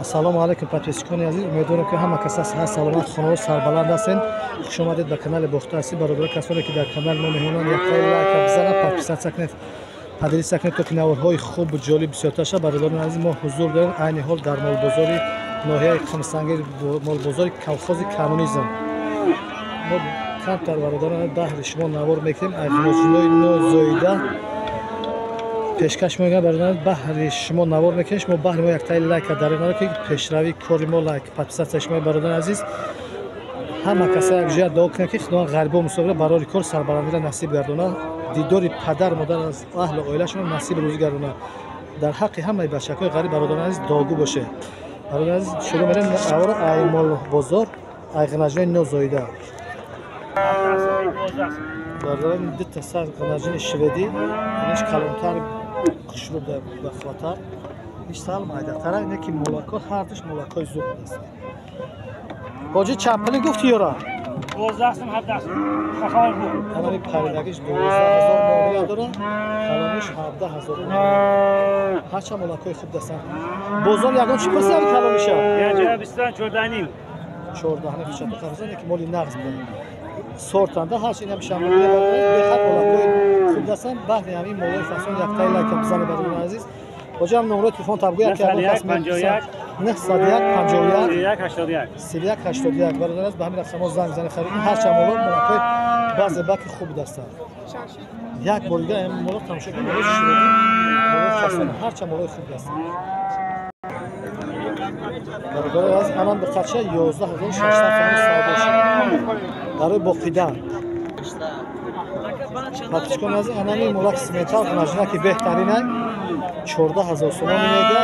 Ассалому алайкум подписчикони азиз, умедворам ки ҳама кас ҳаст саломат, хонавод сарбаланд ҳастен. Хуш омадед ба канали Бохтаси. Бародари касоне ки дар канал мо меҳмонанд, як лайк бизанед, подписатсия кунед, падрисия кунед то ки наворҳои хуб ҷолиб бисёртар шавад. Бародари азиз, мо ҳузур дорем айни ҳол дар молбозори ноҳияи Қимсангир, молбозори колхози коммунизм. Мо камтар бародари баҳри шумо навор мекунем. Айғиноҷинои нозоида пешкаш мегӯям бародари баҳри шумо навор мекунем. Шумо баҳри мо яктаи лайка дар ин ки пешравии кори мо лайк подписатсия шумо бародари азиз. ҳама каса як ҷоя дуо кунем ки худованд ғарибо мусофира барори кор сарбаландиро насиб гардона, дидори падар модар аз аҳли оилашон насиб рӯзӣ гардона. Дар ҳаққи ҳамаи бачакҳои ғариб бародари азиз дуогӯ бошед. бародари азиз, шурӯъ мерем аввало аймол бозор айғинаҷинои нозоида. бародари дита сар ғинаҷини шведӣ, иниш калонтар хушрӯб ба хотар. иш сал майдатара ине ки молако ҳардуш молакои зуб аст. ҳоҷи чапли гуфти ёра? 12 сум 17 сум. Хахавай бу. Ҳамаи паридагиш 12000 муомила дора, калониш 17000 муомила. Ҳарчанд молакои хуб дастанд. Бозор ягон чӣ паси ҳави калониша? Я ҷоя 24 14 фичата қарзане ки моли нағз буд. Сортанда ҳарчи инам шамоли бехат молакои хуб дастанд. Баҳри ҳамин молои фасон яктаи лайка бизане бародари азиз. ҳоҷам номерои телефон табгӯяд ки ягон кас меписад 901 51 31 81 бародари аз ба ҳамин рақамҳо занг бизани харидем. ҳарчанд моло молакои баъзе баки хуб дастанд. як борига ин моло тамошо кунед, молои широди, молои фасон, ҳарчанд молои хуб дастанд. бародари аз анан ба қача 11600 сомон савдо шуд. барои боқидан подписчикони азиз, анами молак симентал ғинаҷина ки беҳтаринай 14000 сомон мега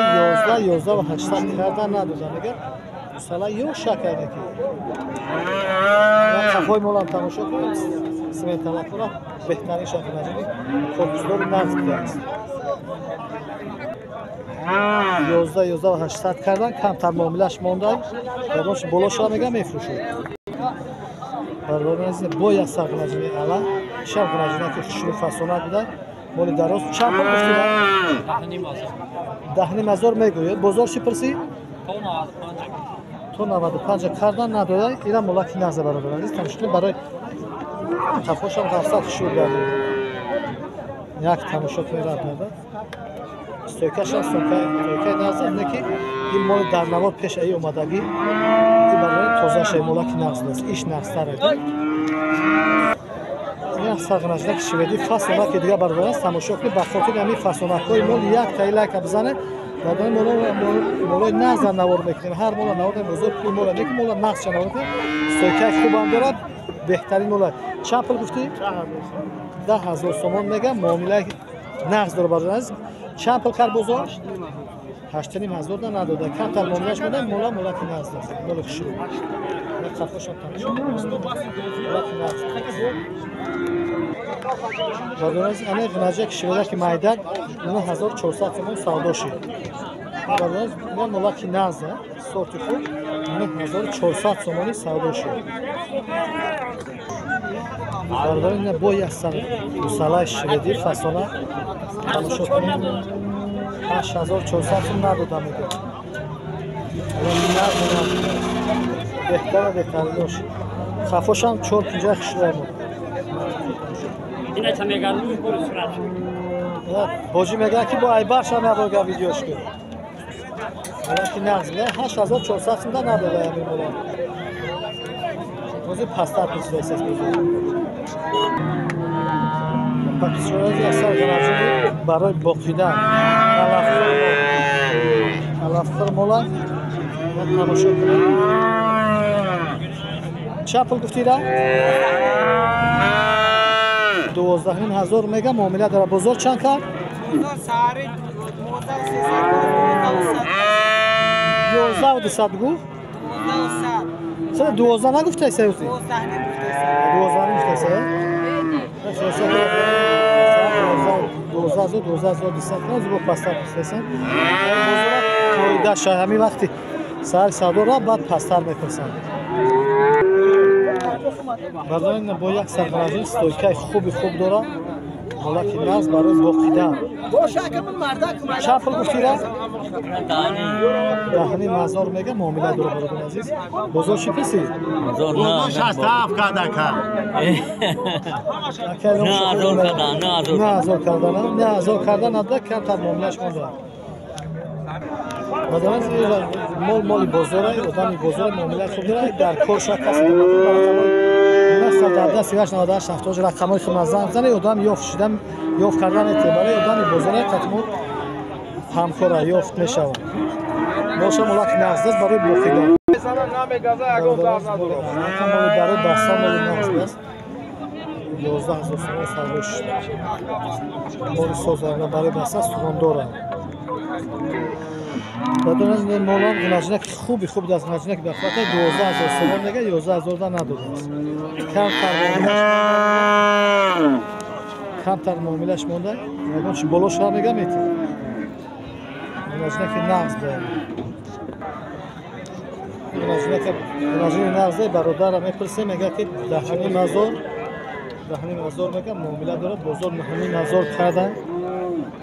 11800 карда надода мега усала ё шакарда ки қафои молам тамошо кунед. сименталакура беҳтарин шакарҷини корпусдори нағз будааст. 11800 кардан камтар муомилаш мондай, ягонш болошро мега мефурӯшад. бародари азиз, бо як сар ғинаҷини ала шам ғинаҷина ки хушрӯ фасонат буда, моли дароз чанд пул гуфтida? 10000 мегӯяд. бозор чӣ пирсӣ? то 95 кардан надода. ира молаки наза бародари азиз, тамошо барои тафошам ҳафсат хушрӯ гардид. як тамошо кунед бада. стойкашам стойкаи наза ине ки ин моли дар навор пеш аи омадагӣ ки барои тозашаи молаки нағз аст. иш нағзтар аст. ин сарғинаҷина ки шведӣ фасона ки дига бародари аз тамошо кунед. ба хотири ҳамин фасонакҳои мол як таи лайка бизане. бародари молои нағза навор мекунем. ҳар мола навор мекунем. бозор пули мола мекунем. мола нағзша навор мекунем. стойкаи хубам дорад. беҳтарин мола. чанд пул гуфтӣ? 10000 сомон мега муомилаи нағз дора бародари аз. чанд пул кар бозор? 8500 да надода. камтар муомилаш мода. мола молаки нағз аст. моли хушрӯ. як қафошам тамошо кунед. молаки нағз. бародари аз ане ғинаҷия ки шведа ки майдак 9400 сомон савдо шуд. бародари аз ин молаки нағз сорти хуб 9400 сомони савдо шуд. бародари ин бо як сар усалаи шведӣ фасона тамошо кунед. 8400 сом надода мегӯяд. беҳтара беҳтаринош. хафошам 450 хушрӯ мод. Иначе мегалу бори сурат. ҳоҷи мегӯяд ки бо айбаршам яборга видеош кунед. молаки нағз 8400 сом да надода ҳамин мола. ҳозир пастар писдасаст бозор. подписчикони асар ғинаҷини барои боқидан алафхир мола як тамошо кунед. чанд пул гуфтира? 12000 мега муомила дора. бозор чанд кард? бозор сари 11200 гуфт? 12 нагуфтаи саёси? 12 нагуфтаи? 12200 бо пастар писасан. бозора қоида шай ҳамин вақти сари савдора баъд пастар мепирсанд. бародари бо як сарғинаҷин стойкаи хуби хуб дора. молаки нағз барои боқидан. чанд пул гуфтира? دهنی مزار میگه معامله داره برادر عزیز. بازار چی پسی؟ بازار نه 67 کردن که نه هزار کردن نه هزار کردن نداره کمتر معاملهش مونده. مثلا مال بازاره آدمی بازار معامله خوب داره در کارش کسی مثلا در دست 98 70 رقمای خود زنگ زنه آدم یافت شدن یافت کردن اعتباری آدمی بازاره تطمون همکار یافت میشود. باشه ملاک نغز است برای بخیدن. برای بستن مال نغز است. 11000 سوم سالش. مال سازنده برای بستن سوم داره. بدون از این مولان گنجینه که خوب دست گنجینه که بخاطر 12000 سوم میگه 11000 دا نداره. کمتر معاملهش مونده. میگم چی بالاش هم میگم میتی. گنجینه که نغز داره. گنجینه نغز برادرم میپرسه میگه که دهنی مزار میگه معامله داره بازار مهمی مزار کردن.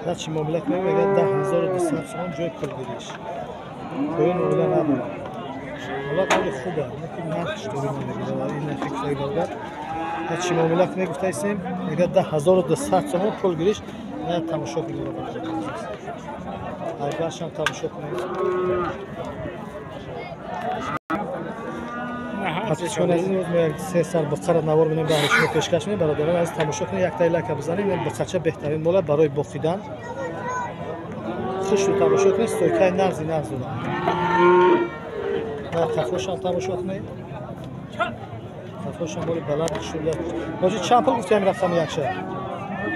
هر چی معامله کنه میگه 10200 سوم جای پولگیریش. این معامله نداره. حالا خیلی خوبه. نه نقش داره این نخی خیلی داره. هر چی معامله کنه گفته ایستیم میگه 10200 سوم پولگیریش نه تماشا کنید. هرگاهش هم تماشا کنید. چون از این روز ما 3 سال بقره نوار می‌بینیم به شما پیشکش می‌کنیم برادران از تماشا کنید یک تا لک بزنید این بقچه بهترین مولا برای بخیدن خوش رو تماشا کنید استوکای نغز داره نه کفوش هم تماشا کنید کفوش هم مولا بلند شده باجی چند پول گفتیم رقم یک شد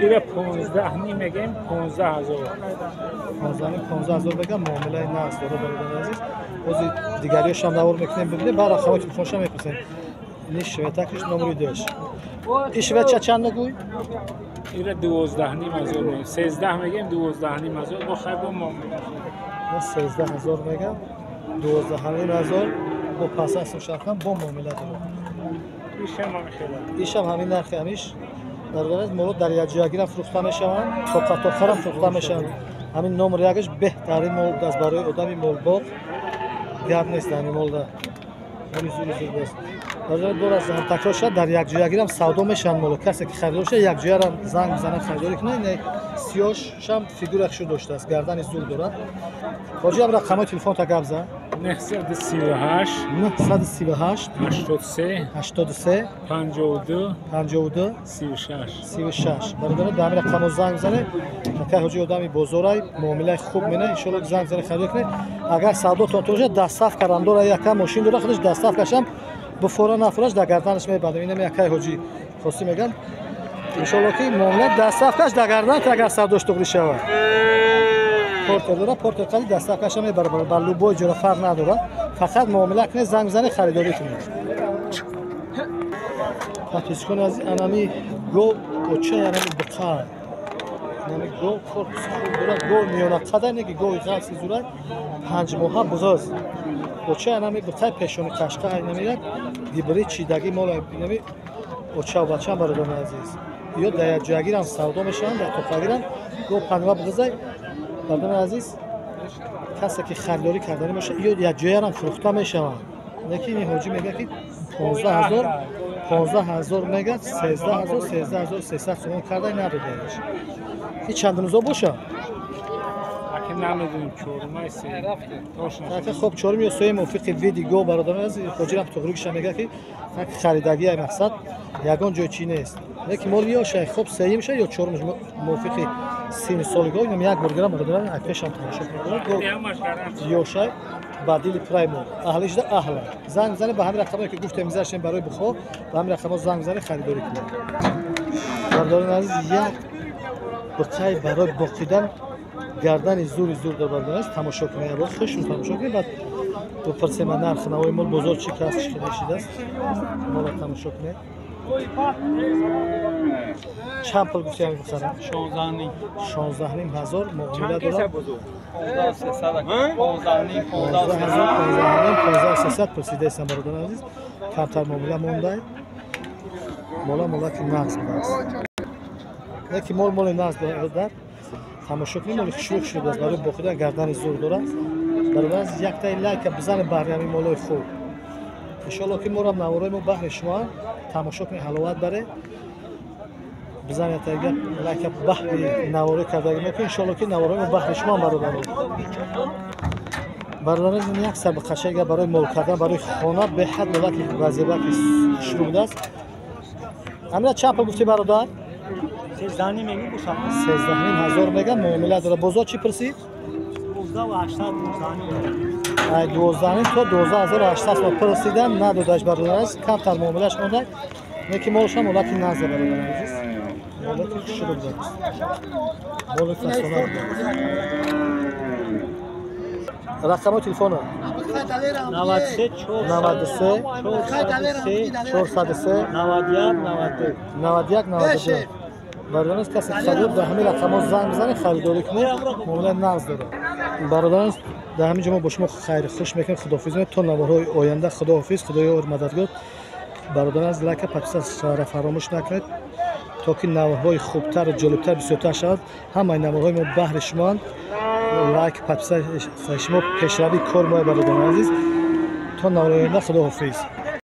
ایره 15 میگیم 15000 15000 بگم معامله نغز داره برادران عزیز بازی دیگریش هم نوار میکنیم ببینید بعد رقمای تلفنش هم میپرسیم این شویتکش نمره داشت این شویت چند نگوی؟ ایره 12000 میگیم 13 میگیم 12000 با خیر با معامله من 13000 میگم 12000 با پس اسم شرکم با معامله داره ایش هم همین نرخ همیش برادران مولود در یک جایی فروخته میشوند تا قطع آخر هم فروخته میشوند همین نمره یکش بهترین مولد است برای آدمی مولباغ گرد نیست همین مولده همین زور است برادران دور از هم تکرار شد در یک جایی هم سودا میشن مولد کسی که خریدار شد یک جایی هم زنگ میزنه خریداری کنه این سیاش هم فیگور اخشو داشته است گردن زور داره باجی هم رقمای تلفن تا گپ زد 938 938 83 52 36 برادران به همین رقم زنگ زنه که حاجی آدمی بزرگی معامله خوب مینه ان شاء الله زنگ زنه خرید کنه اگر سودا تونتوشه دستاف کردن داره یکم ماشین داره خودش دستاف کشم به فورا نفرش در گردنش میبرد اینم یک حاجی خواستی میگن ان شاء الله که معامله دستاف کش در گردن تا اگر سوداش توگری شود پورتر دستاف کش میبره بر لوبوی جرا فرق نداره فقط معامله کنه زنگ زنه خریداری کنه حس کنه از انمی گو کوچه انمی بقار انمی گو کورس داره گو میونه قدر نگی گو غاسی زوره 5 ماه بزاز کوچه انمی بقای پیشونی قشقه نمیاد دیبری چیدگی مال انمی اوچا بچا برادر عزیز یا در جاگیر هم سودا میشن در توفاگیرن گو پنوا بزای برادر عزیز کسی که خریداری کردن باشه یا یک جایی هم فروخته میشن لیکن این حاجی میگه که 15000 میگه 13300 سوم کرده نداده این چند روزا باشه اگه نمیدونیم چورمای سه رفته خب چورم یا سوی موافق ویدیو برادران از حاجی هم تغریقش میگه که خریداری مقصد یگان جای چی نیست لیکن مال یا شیخ خب سه میشه یا چورم موافق 30 سالگی اینم یک برگرام برادران اکش هم تماشا میکنه یا شیخ بدیل پرایمو اهلش ده اهل زنگ زنه به همین رقمی که گفتم میذاشیم برای بخو به همین رقما زنگ زنه خریداری کنه برادران عزیز یک بقای برای بخیدن گردن زور داره برادران تماشا کنه باز خوشون تماشا کنه بعد بپرسه من نرخ نوای مال بازار چی کاسش شده است مال تماشا کنه چند پول گفتیم بخرم 16000 معامله داره 15300 پرسیده است برادران عزیز کمتر معامله مونده مولا که نقص است یکی مال نقص در تماشا کنیم مال شوخ شده است برای بخیدن گردن زور داره برادر عزیز یک تا لایک بزنید برای همین مولای خوب. انشالله که ما را نوارای ما بهر شما تماشا کنید حلاوت بره. بزنید تا یک لایک بهر نوارای کردگی میکنید انشالله که نوارای ما بهر شما برادر. برادر عزیز یک سر قشنگ برای مول کردن برای خانه به حد ملاک وظیفه که شروع بوده است. همین چند پول گفتی برادر؟ 13 میگم بوشم 13,000 میگم معامله داره. بازار چی پرسید؟ 12 تا 12,800 ما پرسیدن ندادش برادر عزیز. کمتر معاملهش مونده. یکی مالش هم ملاک نزد برادر عزیز. ملاک شروع بوده است. ملاک فسانه بوده. رقم تلفن 93 93 403 91 92 برادران کسی خرید در همین رقم زنگ بزنید خریداری کنید معامله نقد داره. برادران در همین جا ما با شما خیر خوش میکنیم. خداحافظ تا نوارهای آینده. خداحافظ. خدایا مددگار. برادران از لایک پاکستان را فراموش نکنید تا که نوارهای خوبتر و جالبتر بسیارتر شود. همه نوارهای ما بهر شما لایک پاکستان شما پیشروی کار ما برادران عزیز تا نوارهای آینده. خداحافظ.